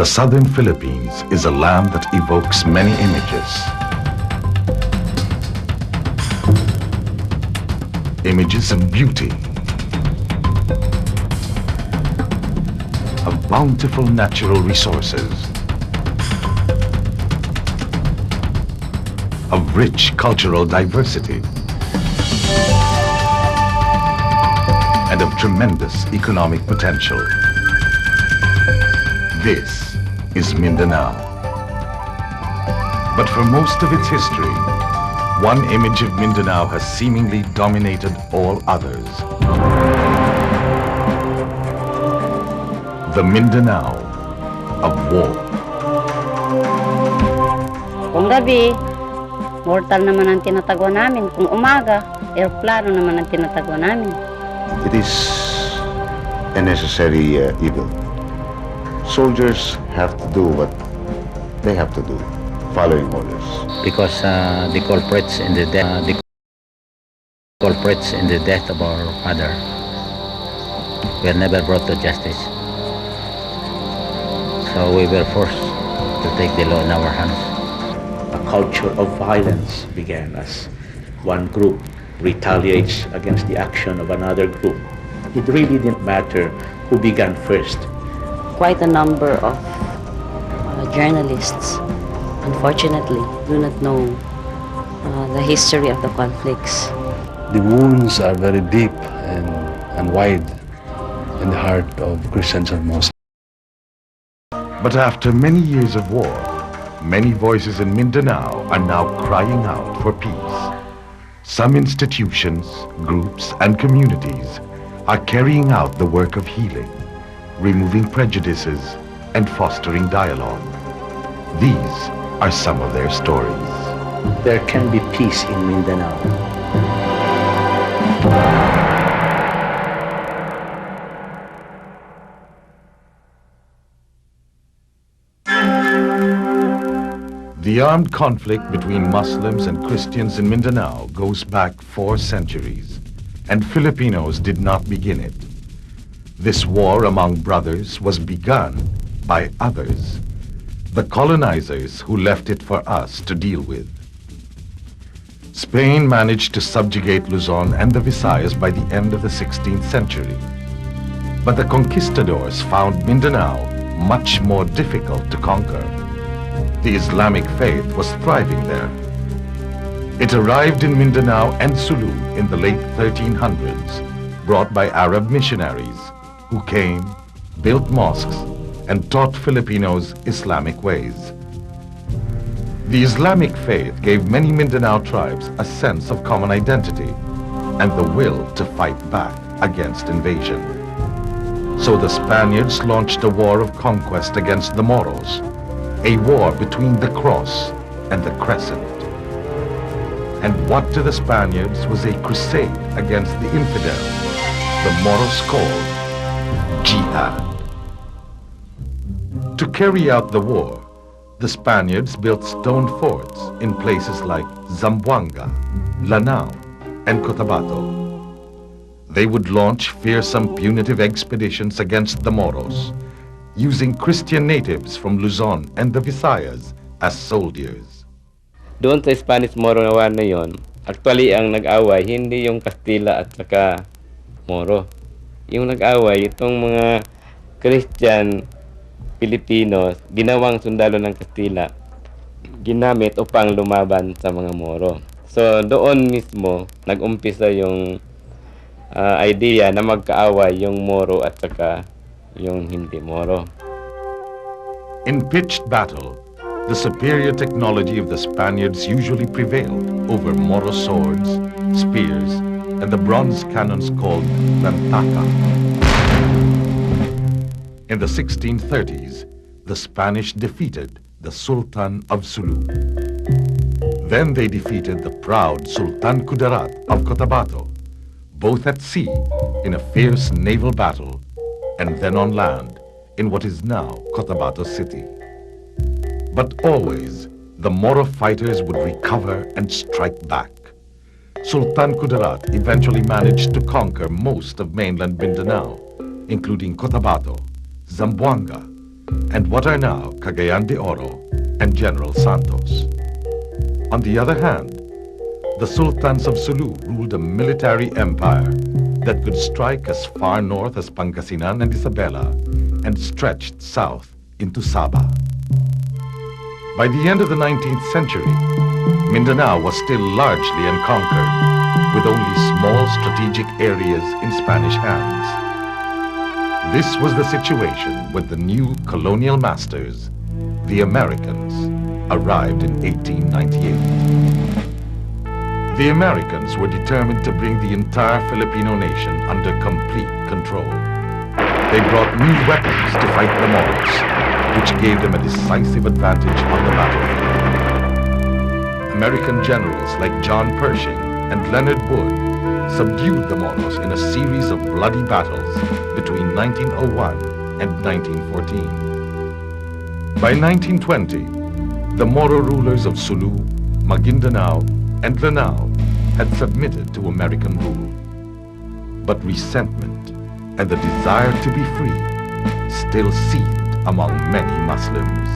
The southern Philippines is a land that evokes many images. Images of beauty, of bountiful natural resources, of rich cultural diversity, and of tremendous economic potential. This is Mindanao. But for most of its history, one image of Mindanao has seemingly dominated all others. The Mindanao of war. Kung gabi, mortal naman ang tinatagwa namin. Kung umaga, aeroplano naman ang tinatagwa namin. It is a necessary evil. Soldiers have to do what they have to do, following orders. Because the culprits in the death of our father were never brought to justice. So we were forced to take the law in our hands. A culture of violence began as one group retaliates against the action of another group. It really didn't matter who began first. Quite a number of journalists, unfortunately, do not know the history of the conflicts. The wounds are very deep and wide in the heart of Christians and Muslims. But after many years of war, many voices in Mindanao are now crying out for peace. Some institutions, groups, and communities are carrying out the work of healing, removing prejudices, and fostering dialogue. These are some of their stories. There can be peace in Mindanao. The armed conflict between Muslims and Christians in Mindanao goes back 4 centuries, and Filipinos did not begin it. This war among brothers was begun by others, the colonizers who left it for us to deal with. Spain managed to subjugate Luzon and the Visayas by the end of the 16th century. But the conquistadors found Mindanao much more difficult to conquer. The Islamic faith was thriving there. It arrived in Mindanao and Sulu in the late 1300s, brought by Arab missionaries who came, built mosques, and taught Filipinos Islamic ways. The Islamic faith gave many Mindanao tribes a sense of common identity and the will to fight back against invasion. So the Spaniards launched a war of conquest against the Moros, a war between the cross and the crescent. And what to the Spaniards was a crusade against the infidels, the Moros called jihad. To carry out the war, the Spaniards built stone forts in places like Zamboanga, Lanao, and Cotabato. They would launch fearsome punitive expeditions against the Moros, using Christian natives from Luzon and the Visayas as soldiers. Doon sa Spanish-Moro na war na yon, actually ang nag-away hindi yung Kastila at saka Moro. Yung nag-away itong mga Christian Pilipinos, ginawang sundalo ng Kastila, ginamit upang lumaban sa mga Moro. So doon mismo nag-umpisa yung idea na magkaaway yung Moro at saka yung hindi Moro. In pitched battle, the superior technology of the Spaniards usually prevailed over Moro swords, spears, and the bronze cannons called lantaca. In the 1630s, the Spanish defeated the Sultan of Sulu. Then they defeated the proud Sultan Kudarat of Cotabato, both at sea in a fierce naval battle, and then on land in what is now Cotabato City. But always, the Moro fighters would recover and strike back. Sultan Kudarat eventually managed to conquer most of mainland Mindanao, including Cotabato, Zamboanga, and what are now Cagayan de Oro and General Santos. On the other hand, the Sultans of Sulu ruled a military empire that could strike as far north as Pangasinan and Isabela and stretched south into Sabah. By the end of the 19th century, Mindanao was still largely unconquered, with only small strategic areas in Spanish hands. This was the situation when the new colonial masters, the Americans, arrived in 1898. The Americans were determined to bring the entire Filipino nation under complete control. They brought new weapons to fight the Moros, which gave them a decisive advantage on the battlefield. American generals like John Pershing and Leonard Wood subdued the Moros in a series of bloody battles between 1901 and 1914. By 1920, the Moro rulers of Sulu, Maguindanao, and Lanao had submitted to American rule. But resentment and the desire to be free still seethed among many Muslims.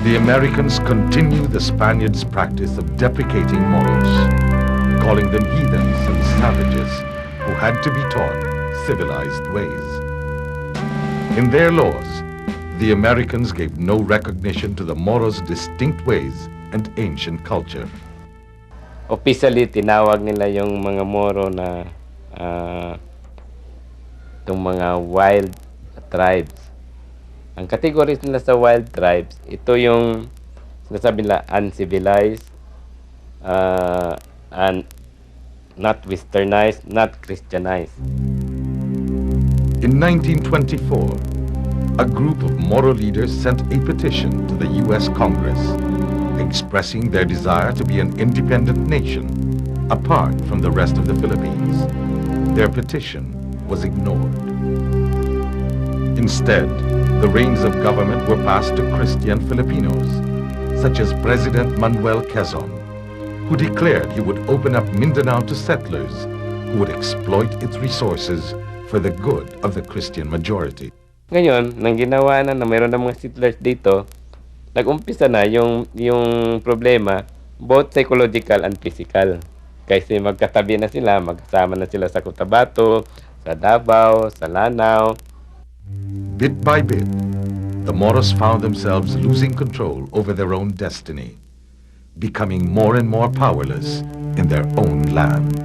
The Americans continued the Spaniards' practice of deprecating Moros, calling them heathens and savages who had to be taught civilized ways. In their laws, the Americans gave no recognition to the Moros' distinct ways and ancient culture. Officially, tinawag nila yung mga Moro na itong mga wild tribes. Ang categories nila sa wild tribes, ito yung sinasabi nila uncivilized, and not westernized, not Christianized. In 1924, a group of Moro leaders sent a petition to the U.S. Congress expressing their desire to be an independent nation apart from the rest of the Philippines. Their petition was ignored. Instead, the reins of government were passed to Christian Filipinos, such as President Manuel Quezon, who declared he would open up Mindanao to settlers who would exploit its resources for the good of the Christian majority. Ngayon, nang ginawa na mayroon ng mga settlers dito, nag-umpisa na yung problema, both psychological and physical. Kasi magkatabi na sila, magkasama na sila sa Cotabato, sa Davao, sa Lanao. Bit by bit, the Moros found themselves losing control over their own destiny, becoming more and more powerless in their own land.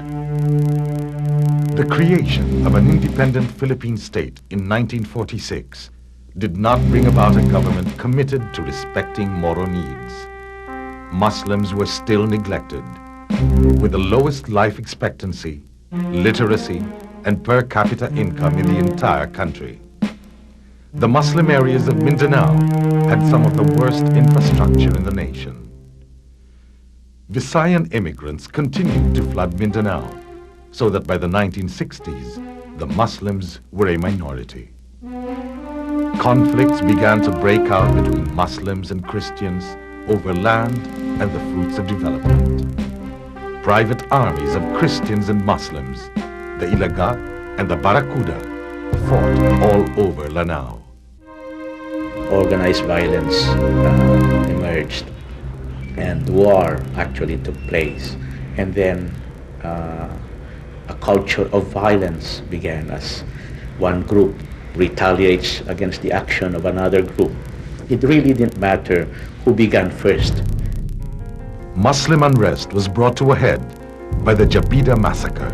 The creation of an independent Philippine state in 1946 did not bring about a government committed to respecting Moro needs. Muslims were still neglected, with the lowest life expectancy, literacy, and per capita income in the entire country. The Muslim areas of Mindanao had some of the worst infrastructure in the nation. Visayan immigrants continued to flood Mindanao, so that by the 1960s, the Muslims were a minority. Conflicts began to break out between Muslims and Christians over land and the fruits of development. Private armies of Christians and Muslims, the Ilaga and the Barracuda, fought all over Lanao. Organized violence emerged, and war actually took place. And then a culture of violence began as one group retaliates against the action of another group. It really didn't matter who began first. Muslim unrest was brought to a head by the Jabida massacre.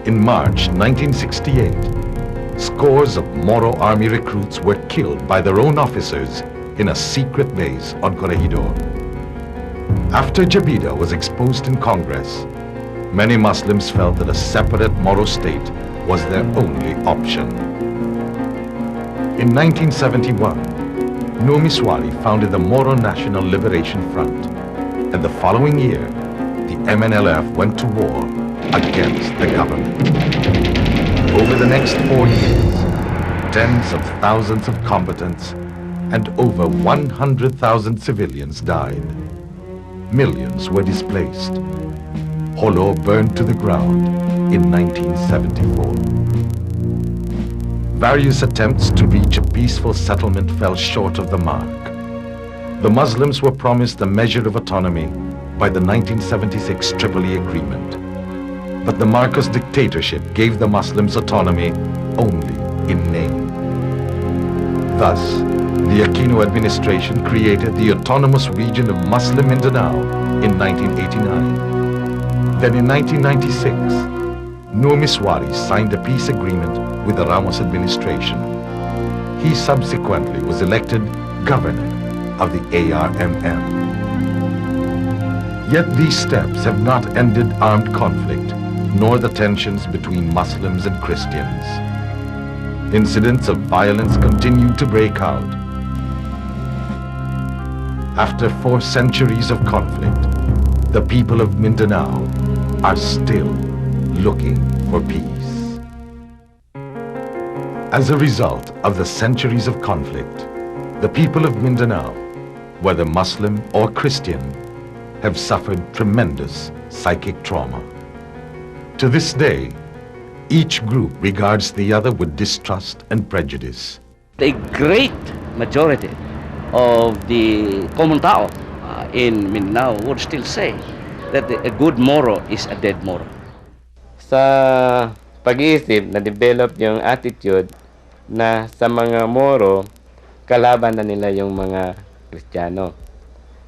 In March 1968, scores of Moro army recruits were killed by their own officers in a secret base on Corregidor. After Jabida was exposed in Congress, many Muslims felt that a separate Moro state was their only option. In 1971, Numiswari founded the Moro National Liberation Front, and the following year, the MNLF went to war against the government. Over the next 4 years, tens of thousands of combatants and over 100,000 civilians died. Millions were displaced. Jolo burned to the ground in 1974. various attempts to reach a peaceful settlement fell short of the mark. The Muslims were promised a measure of autonomy by the 1976 Tripoli Agreement. But the Marcos dictatorship gave the Muslims autonomy only in name. Thus, the Aquino administration created the autonomous region of Muslim Mindanao in 1989. Then in 1996, Nur Miswari signed a peace agreement with the Ramos administration. He subsequently was elected governor of the ARMM. Yet these steps have not ended armed conflict, nor the tensions between Muslims and Christians. Incidents of violence continue to break out. After 4 centuries of conflict, the people of Mindanao are still looking for peace. As a result of the centuries of conflict, the people of Mindanao, whether Muslim or Christian, have suffered tremendous psychic trauma. To this day, each group regards the other with distrust and prejudice. The great majority of the common tao in Mindanao would still say that a good Moro is a dead Moro. Sa pag-iisip, na-develop yung attitude na sa mga Moro, kalaban na nila yung mga Kristiyano.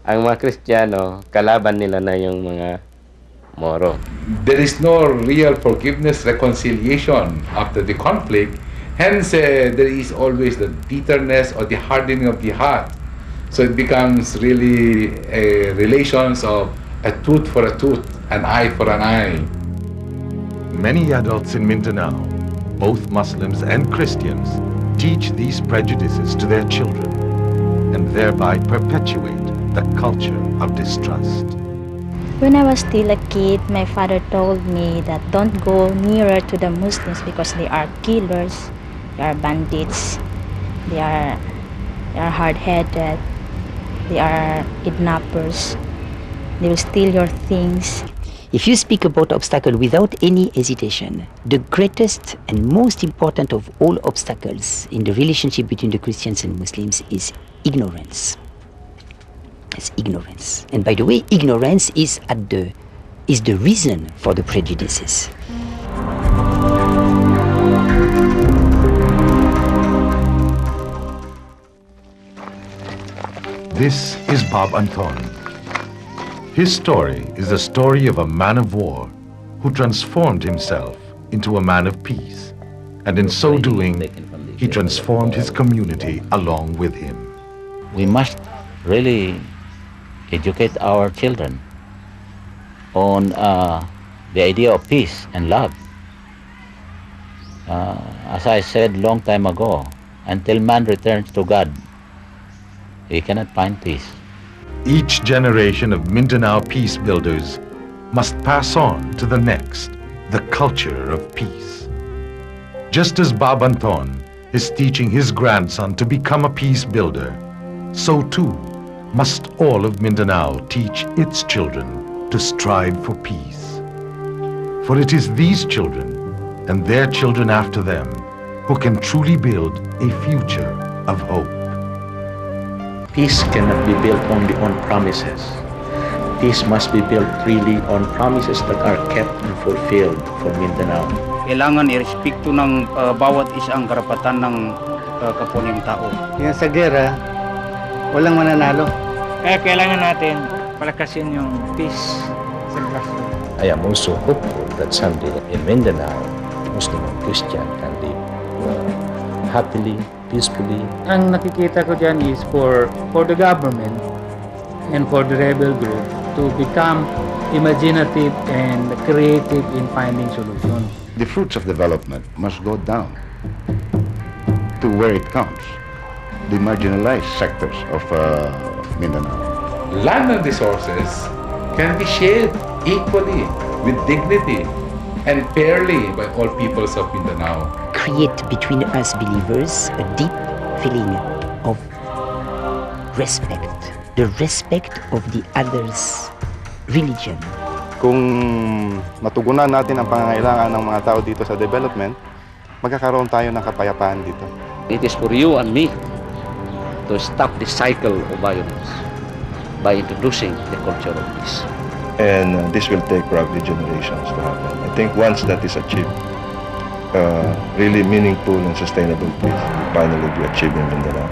Ang mga Kristiyano, kalaban nila na yung mga Moro. There is no real forgiveness, reconciliation after the conflict. Hence, there is always the bitterness or the hardening of the heart. So it becomes really relations of a tooth for a tooth, an eye for an eye. Many adults in Mindanao, both Muslims and Christians, teach these prejudices to their children and thereby perpetuate the culture of distrust. When I was still a kid, my father told me that don't go nearer to the Muslims because they are killers, they are bandits, they are hard-headed, they are kidnappers, they will steal your things. If you speak about obstacle without any hesitation, the greatest and most important of all obstacles in the relationship between the Christians and Muslims is ignorance. It's ignorance. And by the way, ignorance is the reason for the prejudices. This is Bob Anton. His story is the story of a man of war who transformed himself into a man of peace, and in so doing, he transformed his community along with him. We must really educate our children on the idea of peace and love. As I said long time ago, until man returns to God, he cannot find peace. Each generation of Mindanao peace builders must pass on to the next the culture of peace. Just as Bob Anton is teaching his grandson to become a peace builder, so too must all of Mindanao teach its children to strive for peace. For it is these children and their children after them who can truly build a future of hope. Peace cannot be built only on promises. Peace must be built really on promises that are kept and fulfilled for Mindanao. Kailangan irespekto ng bawat isang karapatan ng kapwa niyang tao. Yung sa gera, walang mananalo. Kaya kailangan natin palakasin yung peace sa klasyo. I am also hopeful that someday in Mindanao, Muslim and Christian can live happily, peacefully. Ang nakikita ko dyan is for the government and for the rebel group to become imaginative and creative in finding solutions. The fruits of development must go down to where it counts, the marginalized sectors of Mindanao. Land and resources can be shared equally with dignity and fairly by all peoples of Mindanao. Create between us believers a deep feeling of respect, the respect of the other's religion. Kung matugunan natin ang pangangailangan ng mga tao dito sa development, magkakaroon tayo ng kapayapaan dito. It is for you and me to stop the cycle of violence by introducing the culture of peace. And this will take probably generations to happen. I think once that is achieved, really meaningful and sustainable peace will finally be achieved in Mindanao.